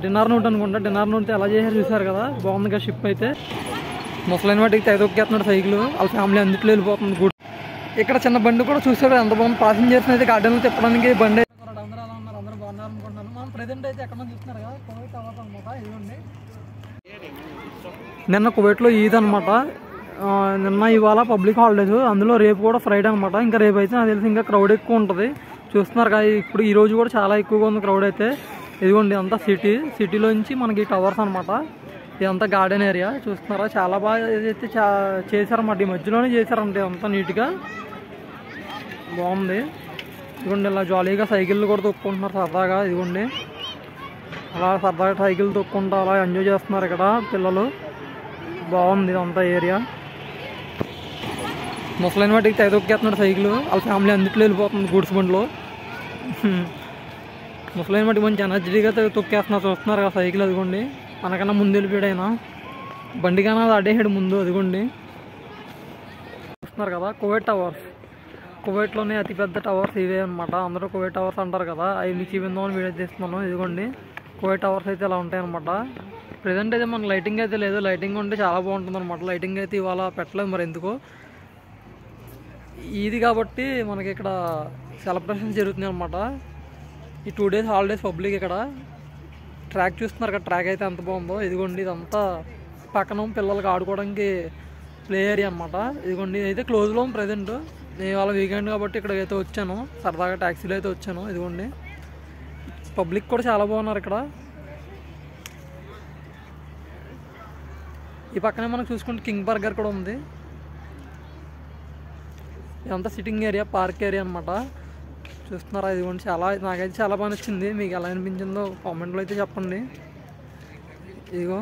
Dinner note అనుకుంటా. Dinner note ఎలా చేశారు చూసారు కదా, బాగుంది కదా షిప్ అయితే. ముసలైన వాటికి తెగదొక్కేస్తున్నాడు సైకిల్, వాళ్ళ ఫ్యామిలీ అందుట్లో వెళ్ళిపోతుంది. గుడ్ ఇక్కడ చిన్న బండి కూడా చూసాడు ఎంత బాగుంది. ప్యాసింజర్స్ అయితే గార్డెన్లో తిప్పడానికి బండి. అందరూ ఎలా ఉన్నారు, అందరూ బాగున్నారు అనుకుంటున్నాను. మనం ప్రెజెంట్ అయితే ఎక్కడ చూస్తున్నారు కదా, కువైట్ అవ్వదు అనమాట. ఇదిగోండి నిన్న కువైట్లో ఈద్ అనమాట. నిన్న ఇవాళ పబ్లిక్ హాలిడేస్, అందులో రేపు కూడా ఫ్రైడే అనమాట. ఇంకా రేపు అయితే నాకు తెలిసి ఇంకా క్రౌడ్ ఎక్కువ ఉంటుంది. చూస్తున్నారు కదా, ఇప్పుడు ఈ రోజు కూడా చాలా ఎక్కువగా ఉంది క్రౌడ్ అయితే. ఇదిగోండి అంతా సిటీలోంచి మనకి టవర్స్ అనమాట. ఇదంతా గార్డెన్ ఏరియా చూస్తున్నారా, చాలా బాగా అయితే చేశారన్నమాట. ఈ మధ్యలోనే చేశారంటే అంతా నీట్గా బాగుంది. ఇదిగోండి ఇలా జాలీగా సైకిళ్ళు కూడా తొక్కుంటున్నారు సరదాగా. ఇదిగోండి అలా సరదాగా సైకిల్ తొక్కుంటూ అలా ఎంజాయ్ చేస్తున్నారు ఇక్కడ పిల్లలు. బాగుంది ఇదంతా ఏరియా. ముసలైన వాటికి తెగదొక్కేస్తున్నాడు సైకిల్, వాళ్ళ ఫ్యామిలీ అందుట్లో వెళ్ళిపోతుంది గూడ్స్ బండిలో. ముసలైన వాటికి మంచి ఎనర్జీగా తొక్కేస్తున్నారు చూస్తున్నారు కదా సైకిల్. అదిగోండి మనకన్నా ముందు వెళ్ళిపోయాడు ఆయన, బండి కన్నా అది అడ్డేసాడు ముందు. అదిగోండి చూస్తున్నారు కదా కువైట్ టవర్స్. కువైట్లోనే అతిపెద్ద టవర్స్ ఇవే అనమాట. అందరూ కువైట్ టవర్స్ అంటారు కదా, అవి మీకు చూపిందామని వీడియో తీస్తున్నాను. ఇదిగోండి కువైట్ టవర్స్ అయితే ఇలా ఉంటాయి అనమాట. ప్రజెంట్ అయితే మనకు లైటింగ్ అయితే లేదు, లైటింగ్ ఉంటే చాలా బాగుంటుంది అనమాట. లైటింగ్ అయితే ఇవాళ పెట్టలేదు మరి ఎందుకో. ఇది కాబట్టి మనకి ఇక్కడ సెలబ్రేషన్స్ జరుగుతున్నాయి అనమాట. ఈ 2 days హాలిడేస్ పబ్లిక్. ఇక్కడ ట్రాక్ చూస్తున్నారు కదా, ట్రాక్ అయితే ఎంత బాగుందో. ఇదిగోండి ఇదంతా పక్కన పిల్లలకి ఆడుకోవడానికి ప్లే ఏరియా అనమాట. ఇదిగోండి అయితే క్లోజ్లో ప్రజెంట్. నేను ఇవాళ వీకెండ్ కాబట్టి ఇక్కడికి అయితే వచ్చాను, సరదాగా ట్యాక్సీలో అయితే వచ్చాను. ఇదిగోండి పబ్లిక్ కూడా చాలా బాగున్నారు ఇక్కడ. ఈ పక్కనే మనం చూసుకుంటే కింగ్ బర్గర్ కూడా ఉంది. ఇదంతా సిట్టింగ్ ఏరియా, పార్క్ ఏరియా అనమాట. చూస్తున్నారా, ఇదిగోండి నాకైతే చాలా బాగా నచ్చింది. మీకు ఎలా అనిపించిందో కామెంట్లో అయితే చెప్పండి. ఇదిగో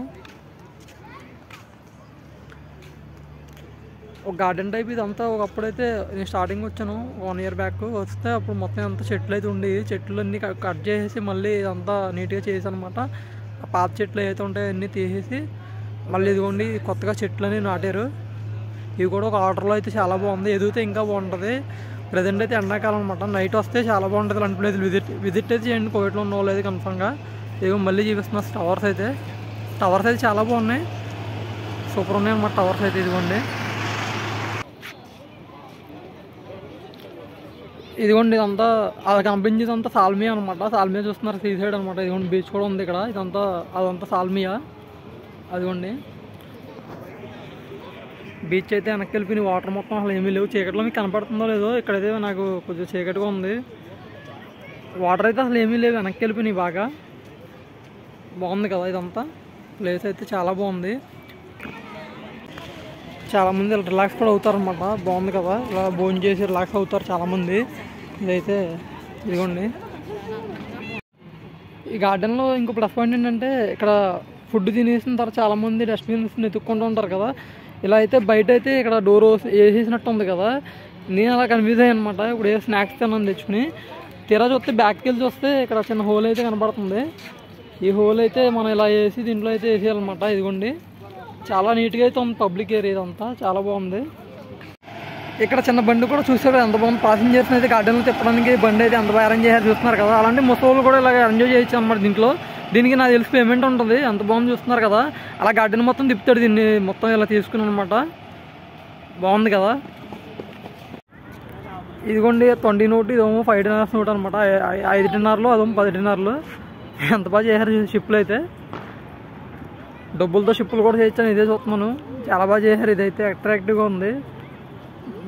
ఒక గార్డెన్ టైప్ ఇదంతా. ఒకప్పుడైతే నేను స్టార్టింగ్ వచ్చాను 1 year బ్యాక్ వస్తే, అప్పుడు మొత్తం అంతా చెట్లు అయితే ఉండేవి. చెట్లు అన్నీ కట్ చేసేసి మళ్ళీ ఇదంతా నీట్గా చేసాను అనమాట. ఆ పాత చెట్లు ఏవైతే ఉంటాయో అన్నీ తీసేసి మళ్ళీ ఇదిగోండి కొత్తగా చెట్లు అని నాటారు. ఇవి కూడా ఒక ఆర్డర్లో అయితే చాలా బాగుంది, ఎదిగితే ఇంకా బాగుంటుంది. ప్రజెంట్ అయితే ఎండాకాలం అనమాట, నైట్ వస్తే చాలా బాగుంటుంది. అలాంటి ప్లేస్ విజిట్ అయితే చేయండి కువైట్లో ఉన్న వాళ్ళు అయితే కన్ఫర్మ్గా. ఇదిగో మళ్ళీ చూపిస్తున్నా టవర్స్ అయితే. టవర్స్ అయితే చాలా బాగున్నాయి, సూపర్ ఉన్నాయి అన్నమాట టవర్స్ అయితే. ఇదిగోండి ఇదంతా అది కనిపించేదంతా సాల్మియా అనమాట. సాల్మియా చూస్తున్నారు, సీ సైడ్ అనమాట. ఇదిగోండి బీచ్ కూడా ఉంది ఇక్కడ. అదంతా సాల్మియా. అదిగోండి బీచ్ అయితే వెనక్కి వెళ్ళిపోయిన వాటర్ మొత్తం అసలు ఏమీ లేవు. చీకట్లో మీకు కనపడుతుందో లేదో, ఇక్కడైతే నాకు కొంచెం చీకటిగా ఉంది. వాటర్ అయితే అసలు ఏమీ లేవు, వెనక్కి వెళ్ళిపోయినాయి బాగా. బాగుంది కదా ఇదంతా ప్లేస్ అయితే చాలా బాగుంది. చాలామంది ఇలా రిలాక్స్ కూడా అవుతారు అనమాట. బాగుంది కదా, ఇలా భోజనం చేసి రిలాక్స్ అవుతారు చాలామంది. ఇదైతే ఇదిగోండి ఈ గార్డెన్లో ఇంకో ప్లస్ పాయింట్ ఏంటంటే, ఇక్కడ ఫుడ్ తినేసిన తర్వాత చాలామంది డస్ట్బిన్స్ ఎత్తుక్కుంటూ ఉంటారు కదా. ఇలా అయితే బయట అయితే ఇక్కడ డోర్ వేసేసినట్టు ఉంది కదా. నేను అలా కన్ఫ్యూజ్ అయ్యాను అనమాట. ఇప్పుడు ఏ స్నాక్స్ తిన్నాను తెచ్చుకుని, తీరా చూస్తే బ్యాక్కి వెళ్ళి చూస్తే ఇక్కడ చిన్న హోల్ అయితే కనపడుతుంది. ఈ హోల్ అయితే మనం ఇలా వేసి దీంట్లో అయితే వేసేయాలన్నమాట. ఇదిగోండి చాలా నీట్గా అయితే ఉంది పబ్లిక్ ఏరియా, ఇదంతా చాలా బాగుంది. ఇక్కడ చిన్న బండి కూడా చూసారు ఎంత బాగుంది. ప్యాసింజర్స్ అయితే గార్డెన్లో తిప్పడానికి బండి అయితే ఎంత బాగా అరేంజ్ చేశారు చూస్తున్నారు కదా. అలాంటి ముసలి కూడా ఇలా ఎంజాయ్ చేయొచ్చు అనమాట దీంట్లో. దీనికి నాకు తెలిసి పేమెంట్ ఉంటుంది. ఎంత బాగుంది చూస్తున్నారు కదా, అలా గార్డెన్ మొత్తం తిప్పుతాడు దీన్ని మొత్తం ఇలా తీసుకుని అనమాట. బాగుంది కదా. ఇదిగోండి 20 note, ఇదేమో 5 dinars note అనమాట. 5 dinars, అదేమో 10 dinars. ఎంత బాగా చేశారు షిప్లు అయితే. డబ్బులతో షిప్పులు కూడా చేయించాను, ఇదే చూస్తున్నాను. చాలా బాగా చేశారు, ఇదైతే అట్రాక్టివ్గా ఉంది,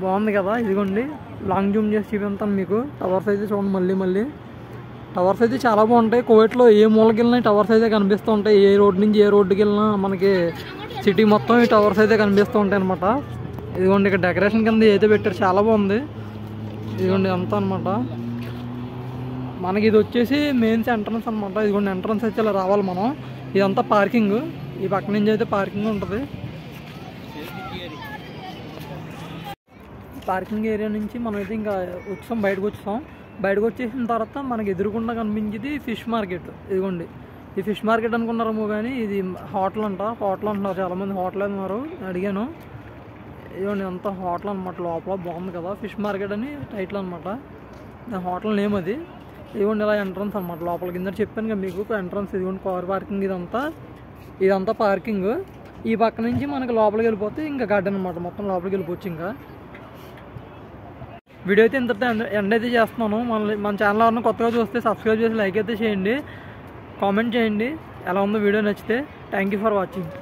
బాగుంది కదా. ఇదిగోండి లాంగ్ జూమ్ చేసి చూపిస్తాను మీకు. టవర్స్ అయితే చూడండి మళ్ళీ టవర్స్ అయితే చాలా బాగుంటాయి. కువైట్లో ఏ మూలకి వెళ్ళినా టవర్స్ అయితే కనిపిస్తూ ఉంటాయి. ఏ రోడ్ నుంచి ఏ రోడ్డుకి వెళ్ళినా మనకి సిటీ మొత్తం ఈ టవర్స్ అయితే కనిపిస్తూ ఉంటాయి అనమాట. ఇదిగోండి ఇక్కడ డెకరేషన్ కింద అయితే పెట్టారు, చాలా బాగుంది. ఇదిగోండి అంతా అనమాట. మనకి ఇది వచ్చేసి మెయిన్స్ ఎంట్రన్స్ అనమాట. ఇదిగోండి ఎంట్రన్స్ అయితే ఇలా రావాలి మనం. ఇదంతా పార్కింగ్, ఈ పక్క నుంచి అయితే పార్కింగ్ ఉంటుంది. పార్కింగ్ ఏరియా నుంచి మనం అయితే ఇంకా వచ్చాం, బయటకు వచ్చేసిన తర్వాత మనకి ఎదురుకుండా కనిపించేది ఫిష్ మార్కెట్. ఇదిగోండి ఈ ఫిష్ మార్కెట్ అనుకున్నారేమో కానీ ఇది హోటల్ అంటున్నారు చాలామంది. హోటల్ అన్నారు, అడిగాను. ఇదిగోండి అంతా హోటల్ అనమాట. లోపల బాగుంది కదా, ఫిష్ మార్కెట్ అని టైటిల్ అనమాట. దాని హోటల్ నేమ్ అది. ఇదిగోండి ఇలా ఎంట్రన్స్ అనమాట లోపల కింద చెప్పాను కదా మీకు ఎంట్రన్స్. ఇదిగోండి కార్ పార్కింగ్, ఇదంతా పార్కింగ్. ఈ పక్క నుంచి మనకి లోపలికి వెళ్ళిపోతే ఇంకా గార్డెన్ అనమాట, మొత్తం లోపలికి వెళ్ళిపోవచ్చు. ఇంకా వీడియో అయితే ఇంత ఎండ్ అయితే చేస్తున్నాను. మన ఛానల్ ఎవరైనా కొత్తగా చూస్తే సబ్స్క్రైబ్ చేసి లైక్ అయితే చేయండి, కామెంట్ చేయండి ఎలా ఉందో వీడియో నచ్చితే. Thank you for watching.